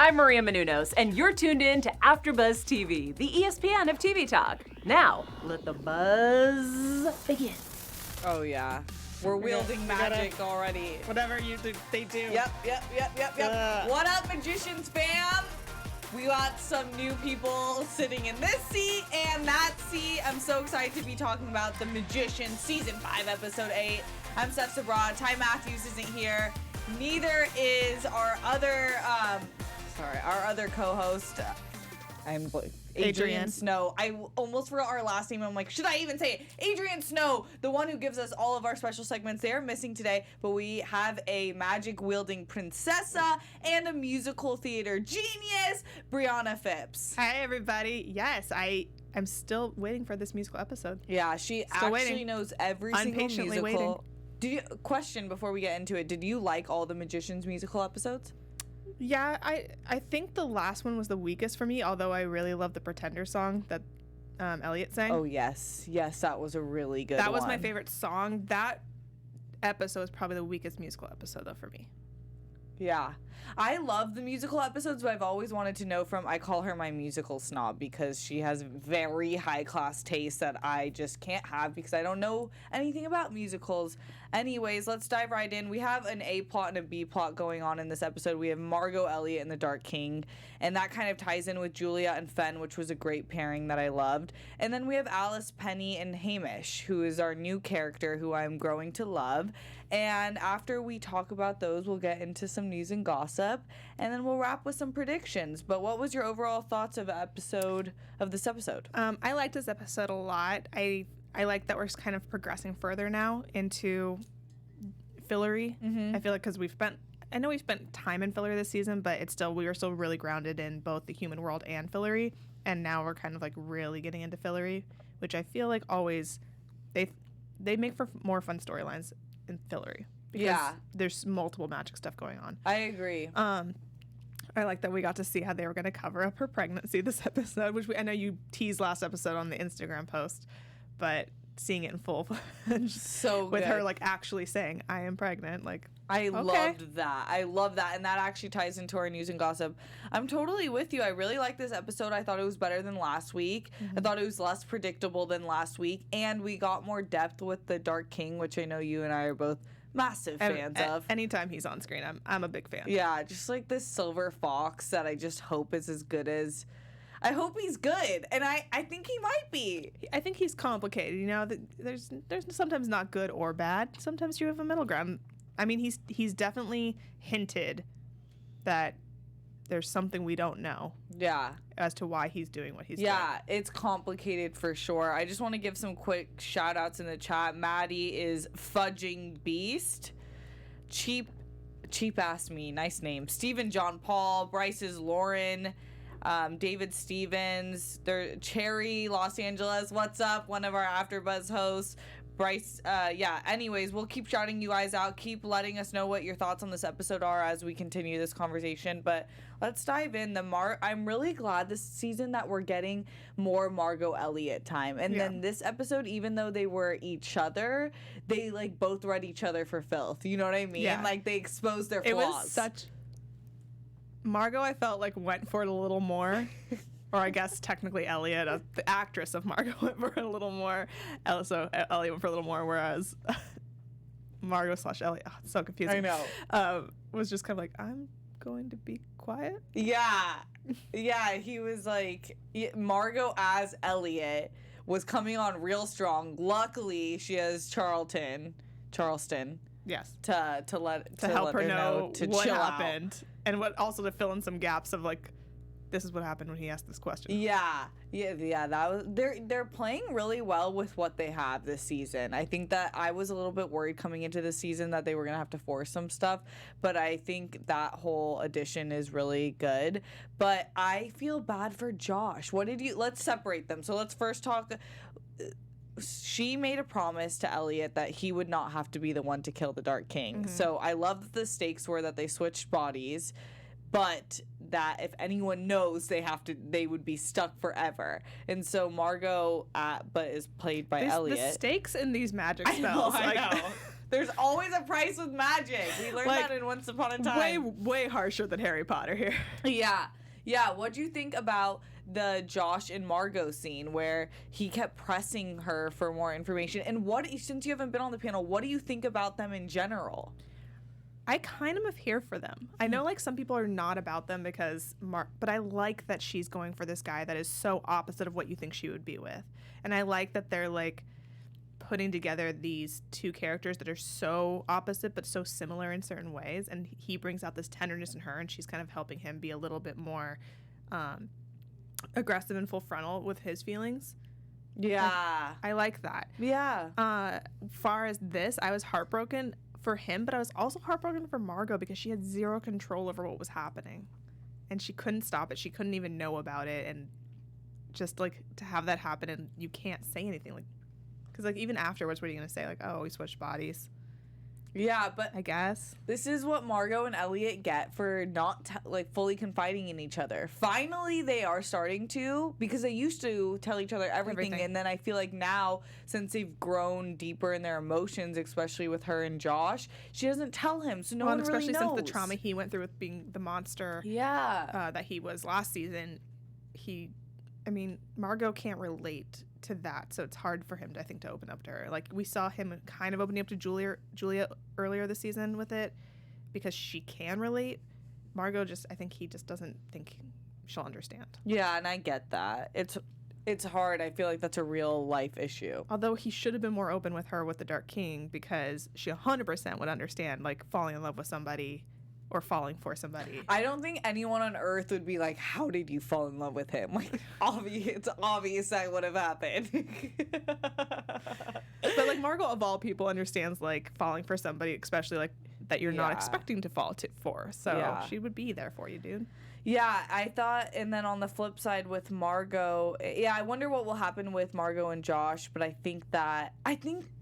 I'm Maria Menounos, and you're tuned in to AfterBuzz TV, the ESPN of TV talk. Now, let the buzz begin. Oh, yeah. We're wielding magic already. Whatever they do. Yep. What up, Magicians fam? We got some new people sitting in this seat and that seat. I'm so excited to be talking about The Magician, Season 5, Episode 8. I'm Steph Sabra. Ty Matthews isn't here. Neither is our other, our other co-host. I'm Adrian Snow. I almost forgot our last name. I'm like, should I even say it? Adrian Snow, the one who gives us all of our special segments. They're missing today, but we have a magic-wielding princessa and a musical theater genius, Brianna Phipps. Hi, everybody. Yes, I'm still waiting for this musical episode. Yeah, she actually knows every single musical. Waiting. Question before we get into it, did you like all the Magician's musical episodes? Yeah, I think the last one was the weakest for me, although I really love the Pretender song that Elliot sang. Oh, yes. Yes, that was a really good one. That was my favorite song. That episode is probably the weakest musical episode, though, for me. Yeah. I love the musical episodes, but I've always wanted to know I call her my musical snob because she has very high-class taste that I just can't have because I don't know anything about musicals. Anyways, let's dive right in. We have an A plot and a B plot going on in this episode. We have Margo, Elliot, and the Dark King, and that kind of ties in with Julia and Fenn, which was a great pairing that I loved. And then we have Alice, Penny, and Hamish, who is our new character who I'm growing to love. And after we talk about those, we'll get into some news and gossip, and then we'll wrap with some predictions. But what was your overall thoughts of this episode? I liked this episode a lot. I like that we're kind of progressing further now into Fillory. Mm-hmm. I feel like because I know we've spent time in Fillory this season, but we were still really grounded in both the human world and Fillory, and now we're kind of like really getting into Fillory, which I feel like always they make for more fun storylines in Fillory because there's multiple magic stuff going on. I agree. I like that we got to see how they were going to cover up her pregnancy this episode, which I know you teased last episode on the Instagram post, but seeing it in full so with good. Her like actually saying I am pregnant, like I loved that. I love that, and that actually ties into our news and gossip. I'm totally with you. I really like this episode. I thought it was better than last week. Mm-hmm. I thought it was less predictable than last week, and we got more depth with the Dark King, which I know you and I are both massive fans of. Anytime he's on screen, I'm a big fan. Yeah, just like this silver fox that I just hope is as good as. I hope he's good, and I think he might be. I think he's complicated. You know, there's sometimes not good or bad. Sometimes you have a middle ground. I mean, he's definitely hinted that there's something we don't know. Yeah. As to why he's doing what he's doing. Yeah, it's complicated for sure. I just want to give some quick shout outs in the chat. Maddie is Fudging Beast. Cheap ass me. Nice name. Stephen John Paul. Bryce is Lauren. David Stevens. Cherry Los Angeles. What's up? One of our AfterBuzz hosts. Bryce, anyways, we'll keep shouting you guys out. Keep letting us know what your thoughts on this episode are as we continue this conversation. But let's dive in. I'm really glad this season that we're getting more Margo Elliot time. And then this episode, even though they were each other, they like both read each other for filth. You know what I mean? Yeah. Like they exposed their flaws. It was such... Margo, I felt like went for it a little more. Or I guess technically Elliot, the actress of Margo, went for a little more. So Elliot went for a little more, whereas Margo/Elliot, it's so confusing. I know. Was just kind of like, I'm going to be quiet. Yeah. Yeah, he was like, Margo as Elliot was coming on real strong. Luckily, she has Charleston. Yes. To help her know to what chill happened. out. And also to fill in some gaps of like, this is what happened when he asked this question. Yeah. That was they're playing really well with what they have this season. I think that I was a little bit worried coming into the season that they were gonna have to force some stuff, but I think that whole addition is really good. But I feel bad for Josh. Let's separate them. So let's first talk. She made a promise to Elliot that he would not have to be the one to kill the Dark King. Mm-hmm. So I love that the stakes were that they switched bodies, but that if anyone knows, they would be stuck forever. And so Margo, but is played by Elliot. The stakes in these magic spells. I know. There's always a price with magic. We learned Like, that in Once Upon a Time. Way harsher than Harry Potter here. Yeah. Yeah, what do you think about the Josh and Margo scene where he kept pressing her for more information? And since you haven't been on the panel, what do you think about them in general? I kind of am here for them. I know like some people are not about them because but I like that she's going for this guy that is so opposite of what you think she would be with. And I like that they're like putting together these two characters that are so opposite but so similar in certain ways, and he brings out this tenderness in her and she's kind of helping him be a little bit more aggressive and full frontal with his feelings. Yeah. I like that. Yeah. Far as this, I was heartbroken for him, but I was also heartbroken for Margo because she had zero control over what was happening and she couldn't stop it. She couldn't even know about it, and just like to have that happen and you can't say anything, like, because like even afterwards, what are you gonna say? Like, oh, we switched bodies. Yeah, but I guess this is what Margo and Elliot get for not like fully confiding in each other. Finally, they are starting to, because they used to tell each other everything. And then I feel like now, since they've grown deeper in their emotions, especially with her and Josh, she doesn't tell him, so no one really knows. Especially since the trauma he went through with being the monster, that he was last season. Margo can't relate to that, so it's hard for him to, I think, to open up to her. Like, we saw him kind of opening up to Julia earlier this season with it because she can relate. Margo I think he just doesn't think she'll understand. Yeah, and I get that. It's hard. I feel like that's a real life issue. Although he should have been more open with her with the Dark King, because she 100% would understand, like, falling in love with somebody or falling for somebody. I don't think anyone on Earth would be like, how did you fall in love with him? Like, it's obvious that would have happened. But, like, Margo, of all people, understands, like, falling for somebody, especially, like, that you're not expecting to fall for. So she would be there for you, dude. Yeah, I thought, and then on the flip side with Margo, I wonder what will happen with Margo and Josh, but I think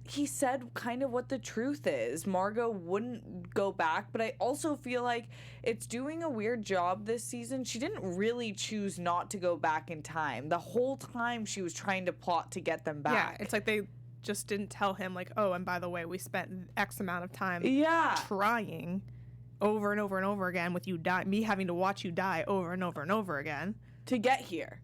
he said kind of what the truth is. Margo wouldn't go back, but I also feel like it's doing a weird job this season. She didn't really choose not to go back in time. The whole time she was trying to plot to get them back. Yeah, it's like they just didn't tell him, like, oh, and by the way, we spent X amount of time trying over and over and over again with you me having to watch you die over and over and over again to get here.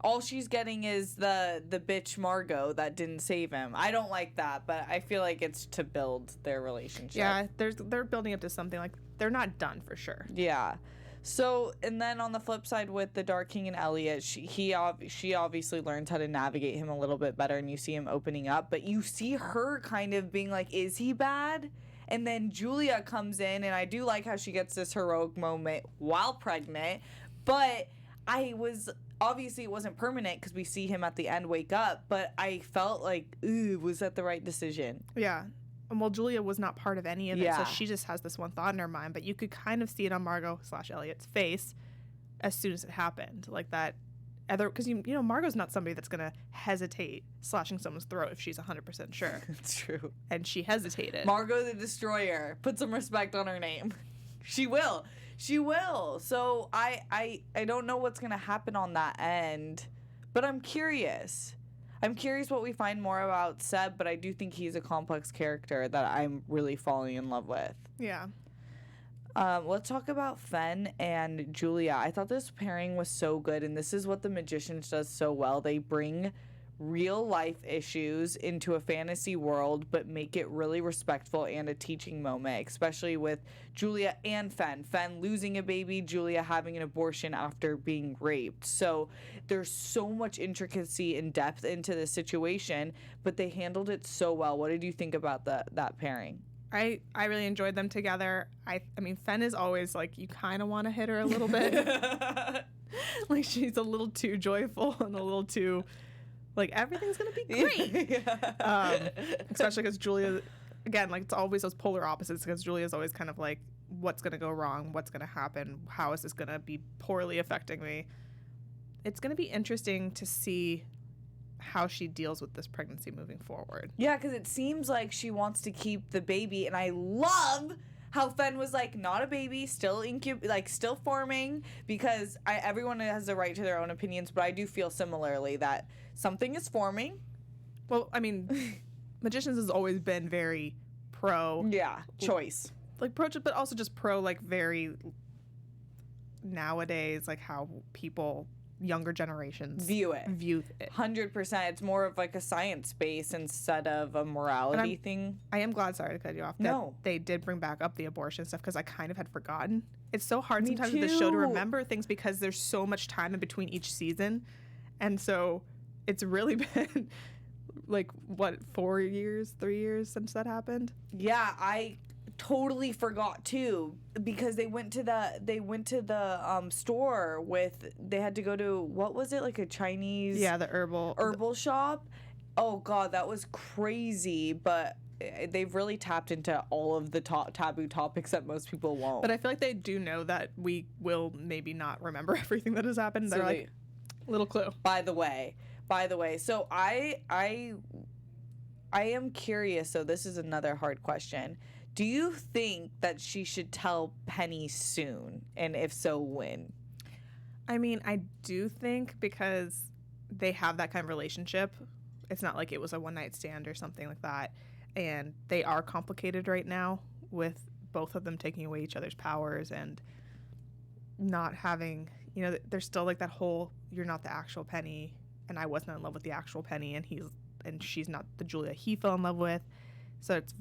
All she's getting is the bitch Margo that didn't save him. I don't like that, but I feel like it's to build their relationship. Yeah, they're building up to something. Like, they're not done for sure. Yeah. So, and then on the flip side with the Dark King and Elliot, she obviously learns how to navigate him a little bit better, and you see him opening up, but you see her kind of being like, is he bad? And then Julia comes in, and I do like how she gets this heroic moment while pregnant, but obviously it wasn't permanent because we see him at the end wake up, but I felt like, ooh, was that the right decision? Yeah. And well, Julia was not part of any of it, so she just has this one thought in her mind, but you could kind of see it on Margo/Elliot's face as soon as it happened. Like that because you know Margo's not somebody that's going to hesitate slashing someone's throat if she's 100% sure. It's true. And she hesitated. Margo the Destroyer. Put some respect on her name. She will. So I don't know what's going to happen on that end, but I'm curious. I'm curious what we find more about Seb, but I do think he's a complex character that I'm really falling in love with. Yeah. Let's talk about Fenn and Julia. I thought this pairing was so good, and this is what The Magicians does so well. They bring real life issues into a fantasy world, but make it really respectful and a teaching moment, especially with Julia and Fenn. Fenn losing a baby, Julia having an abortion after being raped. So there's so much intricacy and depth into this situation, but they handled it so well. What did you think about that pairing? I really enjoyed them together. I mean, Fenn is always like, you kind of want to hit her a little bit. Like, she's a little too joyful and a little too, like, everything's going to be great. Especially because Julia, again, like, it's always those polar opposites, because Julia's always kind of like, what's going to go wrong? What's going to happen? How is this going to be poorly affecting me? It's going to be interesting to see how she deals with this pregnancy moving forward. Yeah, because it seems like she wants to keep the baby, and I love how Fenn was like, not a baby, still still forming, because everyone has the right to their own opinions, but I do feel similarly that something is forming. Well, I mean, Magicians has always been very pro choice. like pro, but also just pro like very nowadays like how people younger generations view it. 100%. It's more of like a science base instead of a morality thing. I am glad, sorry to cut you off, that they did bring back up the abortion stuff because I kind of had forgotten. It's so hard sometimes with the show to remember things because there's so much time in between each season. And so it's really been like, what, 3 years since that happened? Yeah, I totally forgot too because they went to the store they had to go to, what was it, like a Chinese the herbal shop. Oh god, that was crazy. But they've really tapped into all of the taboo topics that most people won't. But I feel like they do know that we will maybe not remember everything that has happened. They're like, little clue. By the way, so I am curious, so this is another hard question. Do you think that she should tell Penny soon? And if so, when? I mean, I do think because they have that kind of relationship. It's not like it was a one-night stand or something like that. And they are complicated right now with both of them taking away each other's powers and not having, you know, there's still like that whole, you're not the actual Penny and I wasn't in love with the actual Penny and she's not the Julia he fell in love with. So it's...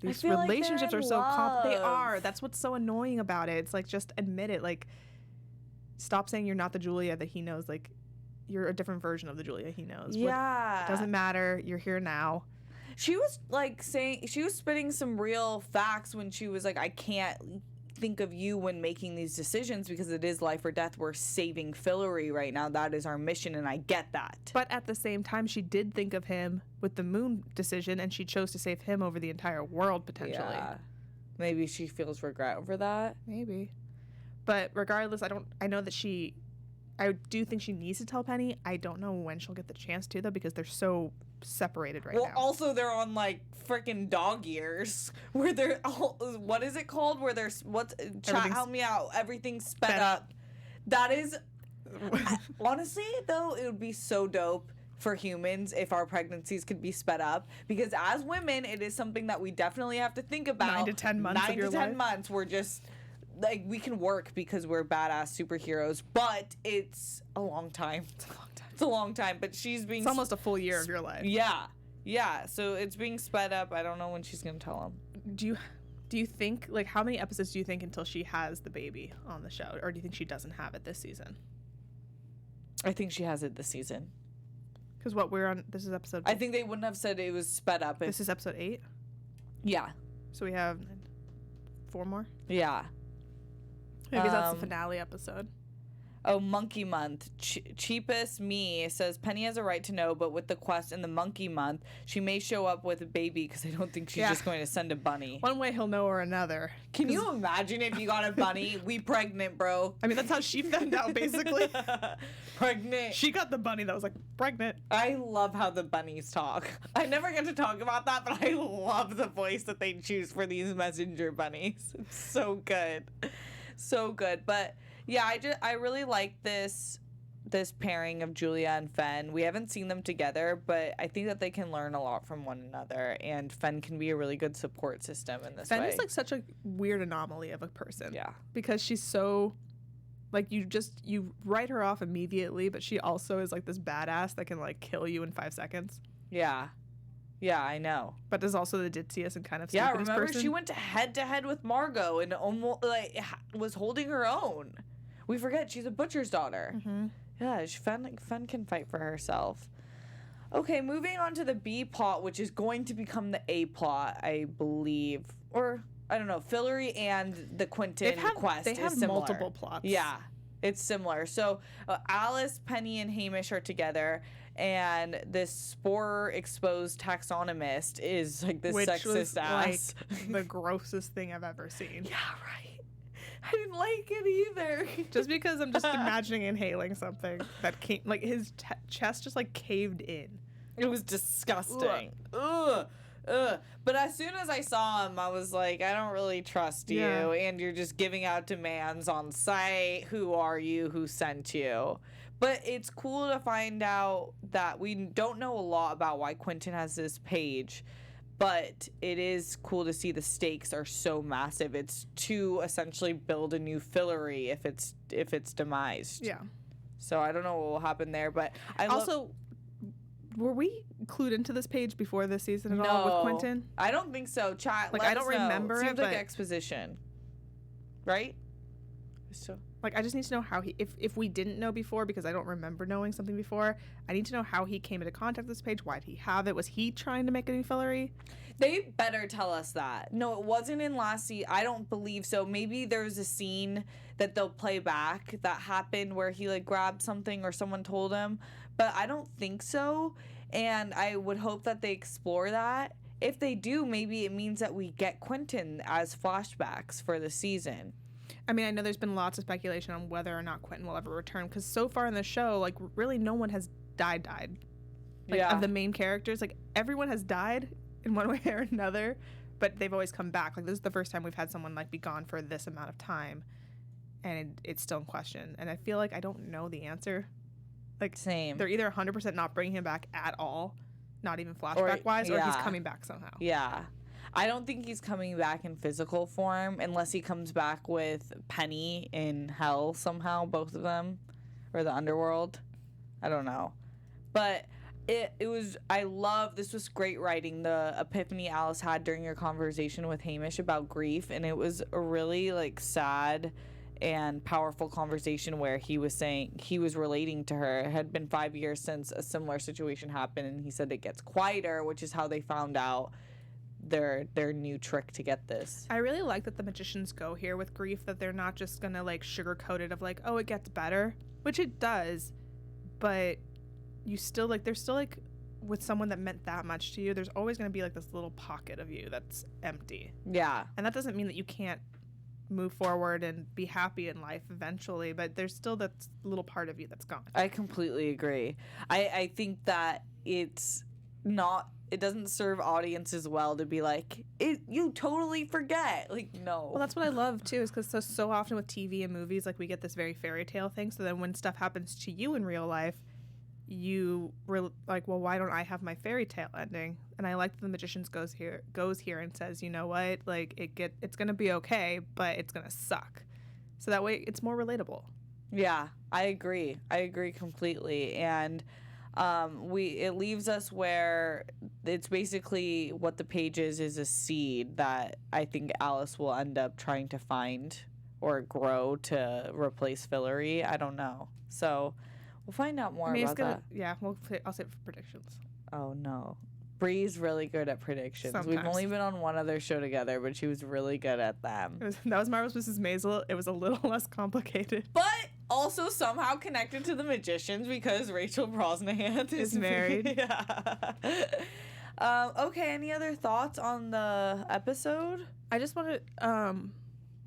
These relationships are so complicated. They are. That's what's so annoying about it. It's like, just admit it. Like, stop saying you're not the Julia that he knows. Like, you're a different version of the Julia he knows. Yeah. It doesn't matter. You're here now. She was like she was spitting some real facts when she was like, I can't think of you when making these decisions because it is life or death. We're saving Fillory right now. That is our mission, and I get that. But at the same time, she did think of him with the moon decision, and she chose to save him over the entire world, potentially. Yeah. Maybe she feels regret over that. Maybe. But regardless, I know that I do think she needs to tell Penny. I don't know when she'll get the chance to, though, because they're so separated right now. Well, also they're on like freaking dog years where they're what is it called? Where there's chat, help me out. Everything's sped up. That is honestly though, it would be so dope for humans if our pregnancies could be sped up, because as women, it is something that we definitely have to think about. 9 to 10 months. 9 to 10 months. We're just like, we can work because we're badass superheroes, but it's a long time. It's a long time, but she's being... It's almost a full year of your life. Yeah. So it's being sped up. I don't know when she's going to tell him. Do you think, like, how many episodes do you think until she has the baby on the show? Or do you think she doesn't have it this season? I think she has it this season. Because this is episode... I think they wouldn't have said it was sped up. This is episode 8? Yeah. So we have 4 more? Yeah. Maybe that's the finale episode. Oh, Monkey Month. Cheapest Me says Penny has a right to know, but with the quest in the Monkey Month, she may show up with a baby because I don't think she's just going to send a bunny. One way he'll know or another. Can you imagine if you got a bunny? We pregnant, bro. I mean, that's how she found out, basically. Pregnant. She got the bunny that was like, pregnant. I love how the bunnies talk. I never get to talk about that, but I love the voice that they choose for these messenger bunnies. It's so good. So good. But yeah, I really like this pairing of Julia and Fenn. We haven't seen them together, but I think that they can learn a lot from one another, and Fenn can be a really good support system in this way. Fenn is like such a weird anomaly of a person. Yeah. Because she's so, like, you write her off immediately, but she also is like this badass that can like kill you in 5 seconds. Yeah. Yeah, I know. But is also the ditziest and kind of stupidest remember person. She went head to head with Margo and almost like was holding her own. We forget she's a butcher's daughter. Mm-hmm. Yeah, Fenn can fight for herself. Okay, moving on to the B plot, which is going to become the A plot, I believe, or I don't know. Fillory and the Quentin quest is similar. They have multiple plots. Yeah, it's similar. So Alice, Penny, and Hamish are together. And this spore exposed taxonomist is like this sexist ass. Like the grossest thing I've ever seen. Yeah, right. I didn't like it either. Just because I'm just imagining inhaling something that came, like his chest just like caved in. It was disgusting. Ugh. But as soon as I saw him, I was like, I don't really trust you. Yeah. And you're just giving out demands on site. Who are you? Who sent you? But it's cool to find out that we don't know a lot about why Quentin has this page. But it is cool to see the stakes are so massive. It's to essentially build a new Fillory if it's demised. Yeah. So I don't know what will happen there, but were we clued into this page before this season at all with Quentin? I don't think so. Chat. Like, let I don't us know. remember Seems it, like but exposition, right? So like, I just need to know how he, if we didn't know before, because I don't remember knowing something before, I need to know how he came into contact with this page. Why did he have it? Was he trying to make a new Fillory? they better tell us that. No, it wasn't in last season. I don't believe so. Maybe there's a scene that they'll play back that happened where he like grabbed something or someone told him, but I don't think so. And I would hope that they explore that. If they do, maybe it means that we get Quentin as flashbacks for the season. I mean, I know there's been lots of speculation on whether or not Quentin will ever return, because so far in the show, like, really no one has died. Like, Yeah. of the main characters, like, everyone has died in one way or another, but they've always come back. Like, this is the first time we've had someone, like, be gone for this amount of time, and it's still in question. And I feel like I don't know the answer. Like, Same. they're either 100% not bringing him back at all, not even flashback-wise, or he's yeah. coming back somehow. Yeah. I don't think he's coming back in physical form unless he comes back with Penny in hell somehow, both of them, or the underworld. I don't know. But it was, this was great writing, the epiphany Alice had during your conversation with Hamish about grief, and it was a really, like, sad and powerful conversation where he was saying, he was relating to her. It had been 5 years since a similar situation happened, and he said it gets quieter, which is how they found out their new trick to get this. I really like that the magicians go here with grief, that they're not just gonna like sugarcoat it of like, oh, it gets better, which it does, but you still like, there's still like, with someone that meant that much to you, there's always gonna be like this little pocket of you that's empty. Yeah. And that doesn't mean that you can't move forward and be happy in life eventually, but there's still that little part of you that's gone. I completely agree. I think that it doesn't serve audiences well to be like, you totally forget. Like, no. Well, that's what I love too, is because so often with TV and movies, like, we get this very fairy tale thing. So then when stuff happens to you in real life, you were like, well, why don't I have my fairy tale ending? And I like that the magicians goes here and says, you know what, like, it's gonna be okay, but it's gonna suck. So that way it's more relatable. Yeah, I agree completely. And it leaves us where it's basically what the page is a seed that I think Alice will end up trying to find or grow to replace Fillory. I don't know. So we'll find out more about that. Yeah, I'll save it for predictions. Oh no. Bree's really good at predictions. Sometimes. We've only been on one other show together, but she was really good at them. That was Marvelous Mrs. Maisel. It was a little less complicated. But also somehow connected to the magicians because Rachel Brosnahan is married. Yeah. Okay, any other thoughts on the episode? I just want to,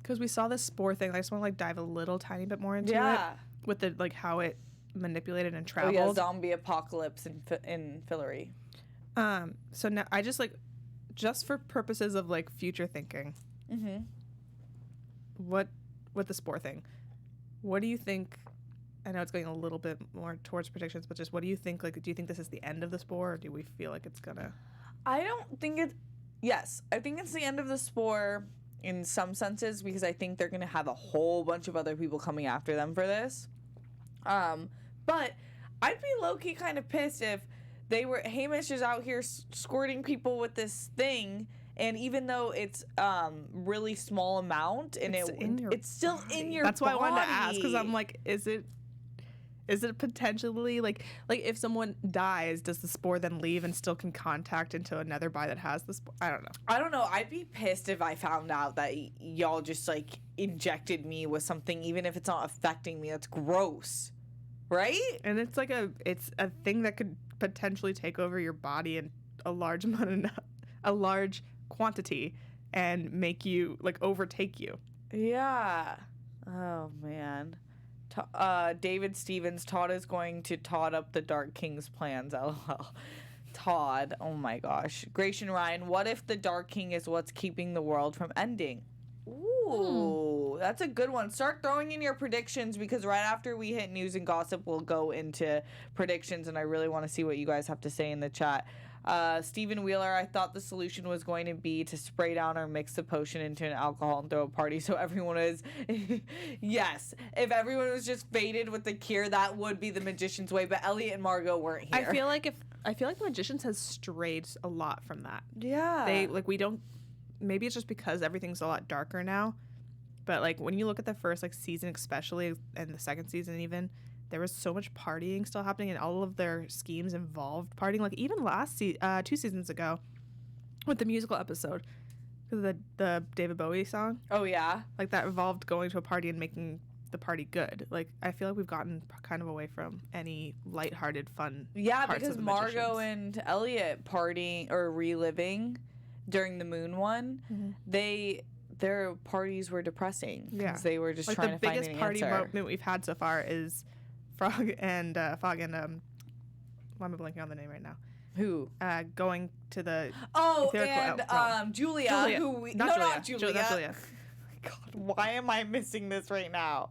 because we saw this spore thing, I just want to like dive a little tiny bit more into it with the like how it manipulated and traveled. Oh yeah, zombie apocalypse in Fillory. So now I just like, just for purposes of like future thinking, what with the spore thing, what do you think? I know it's going a little bit more towards predictions, but just what do you think? Like, do you think this is the end of the spore, or do we feel like it's gonna? I don't think it. Yes, I think it's the end of the spore in some senses because I think they're gonna have a whole bunch of other people coming after them for this. But I'd be low key kind of pissed if Hamish is out here squirting people with this thing, and even though it's really small amount and it's still in your That's body. why I wanted to ask, because I'm like, is it potentially like if someone dies, does the spore then leave and still can contact into another body that has the spore? I don't know. I'd be pissed if I found out that y'all just like injected me with something, even if it's not affecting me. That's gross, right? And it's like it's a thing that could potentially take over your body in a large quantity and make you like overtake you. Yeah. Oh man. David Stevens, Todd is going to Todd up the Dark King's plans. LOL. Todd. Oh my gosh. Gratian Ryan, what if the Dark King is what's keeping the world from ending? Ooh, that's a good one. Start throwing in your predictions because right after we hit news and gossip, we'll go into predictions, and I really want to see what you guys have to say in the chat. Stephen Wheeler, I thought the solution was going to be to spray down or mix the potion into an alcohol and throw a party so everyone is... Yes, if everyone was just faded with the cure, that would be the magician's way, but Elliot and Margo weren't here. I feel like the Magicians has strayed a lot from that. Yeah. We don't... Maybe it's just because everything's a lot darker now, but, like, when you look at the first, like, season especially, and the second season even... There was so much partying still happening, and all of their schemes involved partying. Like, even last 2 seasons ago with the musical episode, the David Bowie song. Oh, yeah? Like, that involved going to a party and making the party good. Like, I feel like we've gotten kind of away from any lighthearted, fun parts because of the Margo Magicians. and Elliot partying or reliving during the moon one, their parties were depressing. Yeah. Because they were just like, trying to find an the biggest party answer. moment we've had so far is Fog and why am I blanking on the name right now? Who? Going to the Julia, who we not Julia. Not Julia. God, why am I missing this right now?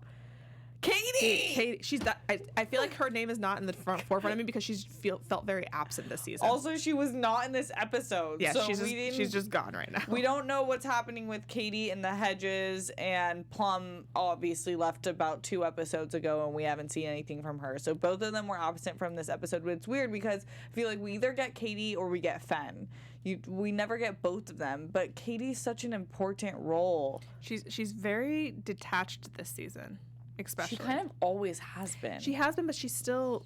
Katie. She's that. I feel like her name is not in the forefront of me because she's felt very absent this season. Also, she was not in this episode. Yeah, so she's just gone right now. We don't know what's happening with Katie and the Hedges, and Plum obviously left about 2 episodes ago, and we haven't seen anything from her. So both of them were absent from this episode, but it's weird because I feel like we either get Katie or we get Fenn. We never get both of them, but Katie's such an important role. She's very detached this season. Especially. She kind of always has been. She has been, but she's still,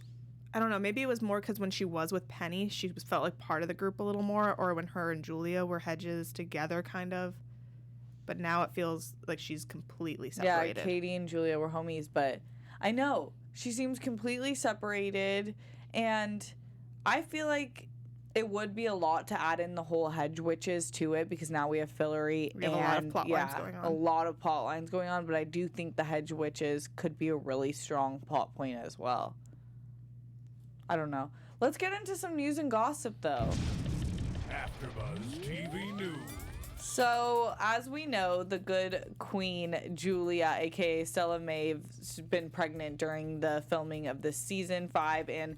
I don't know, maybe it was more because when she was with Penny, she felt like part of the group a little more, or when her and Julia were Hedges together, kind of. But now it feels like she's completely separated. Yeah, Katie and Julia were homies, but I know. She seems completely separated, and I feel like it would be a lot to add in the whole Hedge witches to it because now we have Fillory We have a lot of plot lines going on. A lot of plot lines going on, but I do think the Hedge witches could be a really strong plot point as well. I don't know. Let's get into some news and gossip though. AfterBuzz TV News. So, as we know, the good queen, Julia, aka Stella Maeve's been pregnant during the filming of this season 5, and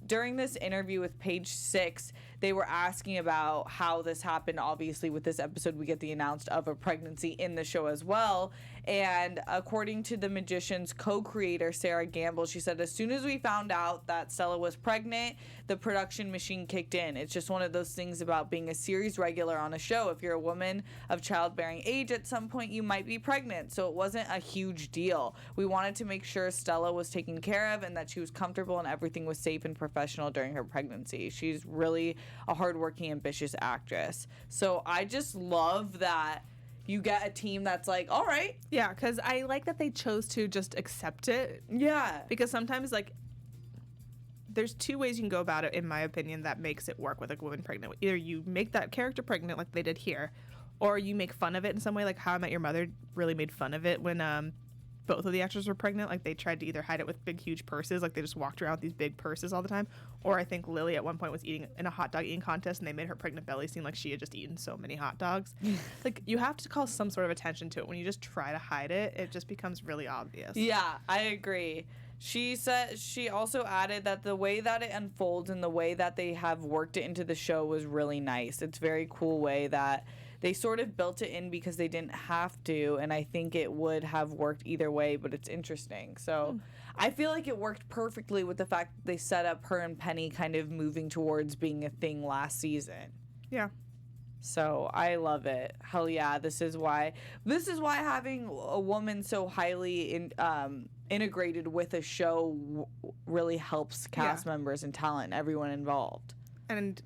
during this interview with Page 6, they were asking about how this happened. Obviously, with this episode, we get the announced of a pregnancy in the show as well. And according to the Magician's co-creator, Sarah Gamble, she said, as soon as we found out that Stella was pregnant, the production machine kicked in. It's just one of those things about being a series regular on a show. If you're a woman of childbearing age, at some point you might be pregnant. So it wasn't a huge deal. We wanted to make sure Stella was taken care of and that she was comfortable and everything was safe and professional during her pregnancy. She's really a hardworking, ambitious actress. So I just love that you get a team that's like, all right. Yeah, because I like that they chose to just accept it. Yeah. Because sometimes, like, there's 2 ways you can go about it, in my opinion, that makes it work with a woman pregnant. Either you make that character pregnant like they did here, or you make fun of it in some way, like How I Met Your Mother really made fun of it when both of the actors were pregnant. Like, they tried to either hide it with big, huge purses, like they just walked around with these big purses all the time, or I think Lily at one point was eating in a hot dog eating contest, and they made her pregnant belly seem like she had just eaten so many hot dogs. Like, you have to call some sort of attention to it. When you just try to hide it, it just becomes really obvious. Yeah, I agree. She said, she also added that the way that it unfolds and the way that they have worked it into the show was really nice. It's a very cool way that they sort of built it in because they didn't have to, and I think it would have worked either way, but it's interesting. So I feel like it worked perfectly with the fact that they set up her and Penny kind of moving towards being a thing last season. Yeah. So I love it. Hell yeah, this is why having a woman so highly integrated with a show really helps cast members and talent, everyone involved. And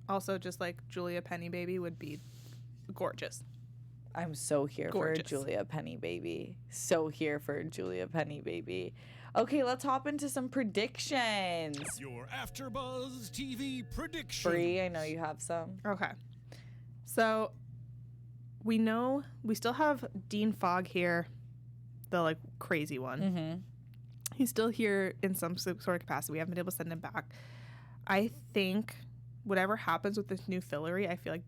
also, just like Julia Penny Baby would be gorgeous. I'm so here Gorgeous. for Julia Penny Baby. So here for Julia Penny Baby. Okay, let's hop into some predictions. Your AfterBuzz TV prediction. Bree, I know you have some. Okay. So we know we still have Dean Fogg here, the like crazy one. Mm-hmm. He's still here in some sort of capacity. We haven't been able to send him back. I think whatever happens with this new Fillory, I feel like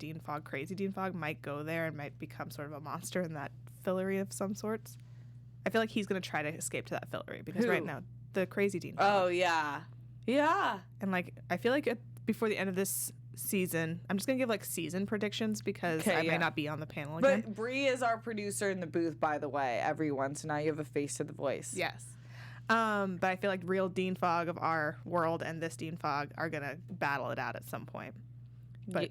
Crazy Dean Fogg might go there and might become sort of a monster in that Fillory of some sorts. I feel like he's going to try to escape to that Fillory because Who? right now, the Crazy Dean Fogg. Oh, yeah. Yeah. And like, I feel like before the end of this season. I'm just gonna give like season predictions because I may not be on the panel again. But Bree is our producer in the booth, by the way, everyone. So now you have a face to the voice. Yes. But I feel like real Dean Fogg of our world and this Dean Fogg are gonna battle it out at some point. But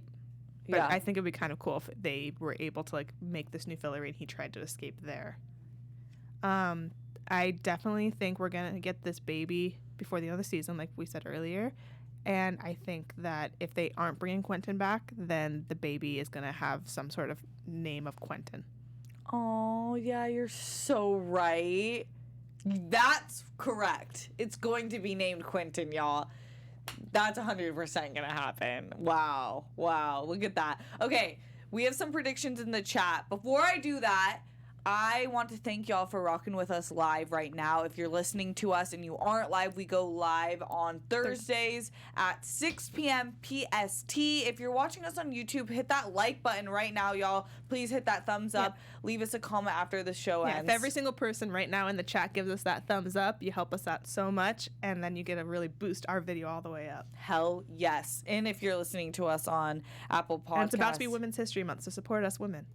yeah. I think it'd be kind of cool if they were able to like make this new Fillory and he tried to escape there. I definitely think we're gonna get this baby before the end of the season, like we said earlier. And I think that if they aren't bringing Quentin back, then the baby is going to have some sort of name of Quentin. Oh, yeah, you're so right. That's correct. It's going to be named Quentin, y'all. That's 100% going to happen. Wow. Look at that. Okay, we have some predictions in the chat. Before I do that, I want to thank y'all for rocking with us live right now. If you're listening to us and you aren't live, we go live on Thursdays at 6 p.m. PST. If you're watching us on YouTube, hit that like button right now, y'all. Please hit that thumbs up. Leave us a comment after the show ends. If every single person right now in the chat gives us that thumbs up, you help us out so much, and then you get to really boost our video all the way up. Hell yes. And if you're listening to us on Apple Podcasts. And it's about to be Women's History Month, so support us women.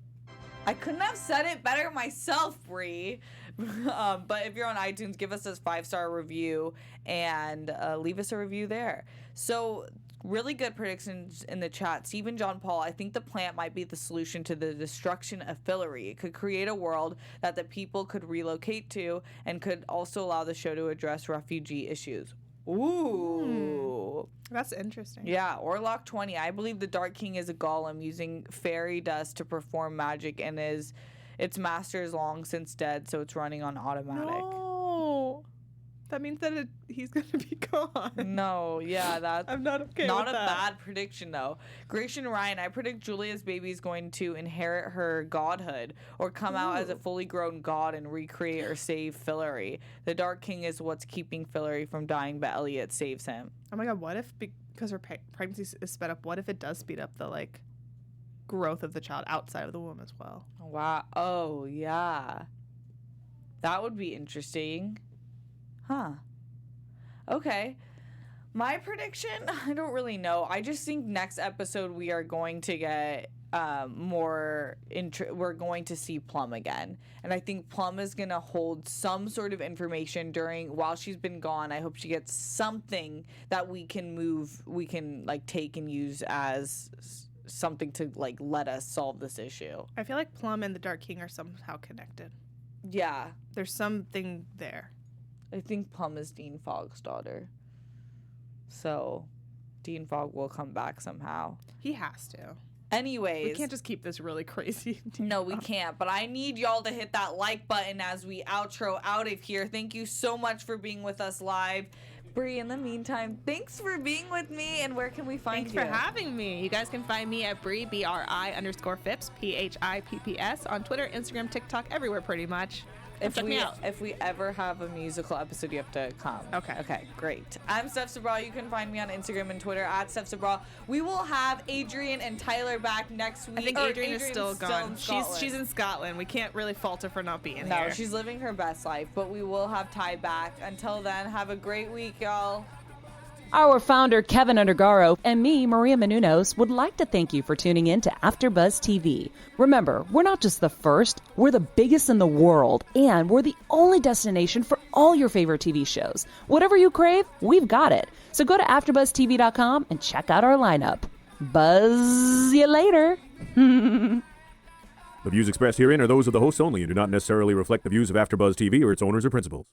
I couldn't have said it better myself, Bree. But if you're on iTunes, give us a 5-star review and leave us a review there. So really good predictions in the chat. Stephen John Paul, I think the plant might be the solution to the destruction of Fillory. It could create a world that the people could relocate to and could also allow the show to address refugee issues. Ooh. That's interesting. Yeah, Orloff-20. I believe the Dark King is a golem using fairy dust to perform magic and its master is long since dead, so it's running on automatic. No. That means that he's going to be gone. No, yeah, that's I'm not okay not with a that. bad prediction, though. Gratian Ryan, I predict Julia's baby is going to inherit her godhood or come out as a fully grown god and recreate or save Fillory. The Dark King is what's keeping Fillory from dying, but Elliot saves him. Oh my god, what if, because her pregnancy is sped up, what if it does speed up the, like, growth of the child outside of the womb as well? Wow. Oh, yeah. That would be interesting. Huh. Okay. My prediction, I don't really know. I just think next episode we are going to get we're going to see Plum again. And I think Plum is going to hold some sort of information while she's been gone. I hope she gets something that we can like take and use as something to like let us solve this issue. I feel like Plum and the Dark King are somehow connected. Yeah. There's something there. I think Plum is Dean Fogg's daughter. So Dean Fogg will come back somehow. He has to. Anyways. We can't just keep this really crazy. No, we can't. But I need y'all to hit that like button as we outro out of here. Thank you so much for being with us live. Bree, in the meantime, thanks for being with me. And where can we find you? Thanks for having me. You guys can find me at Bree, BRI_Phipps, PHIPPS, on Twitter, Instagram, TikTok, everywhere pretty much. If we ever have a musical episode, you have to come. Okay, great. I'm Steph Sabral. You can find me on Instagram and Twitter at Steph Sabral. We will have Adrian and Tyler back next week. I think Adrian is still gone. In She's in Scotland. We can't really fault her for not being here. No, she's living her best life, but we will have Ty back. Until then, have a great week, y'all. Our founder, Kevin Undergaro, and me, Maria Menounos, would like to thank you for tuning in to AfterBuzz TV. Remember, we're not just the first, we're the biggest in the world, and we're the only destination for all your favorite TV shows. Whatever you crave, we've got it. So go to AfterBuzzTV.com and check out our lineup. Buzz you later. The views expressed herein are those of the hosts only and do not necessarily reflect the views of AfterBuzz TV or its owners or principals.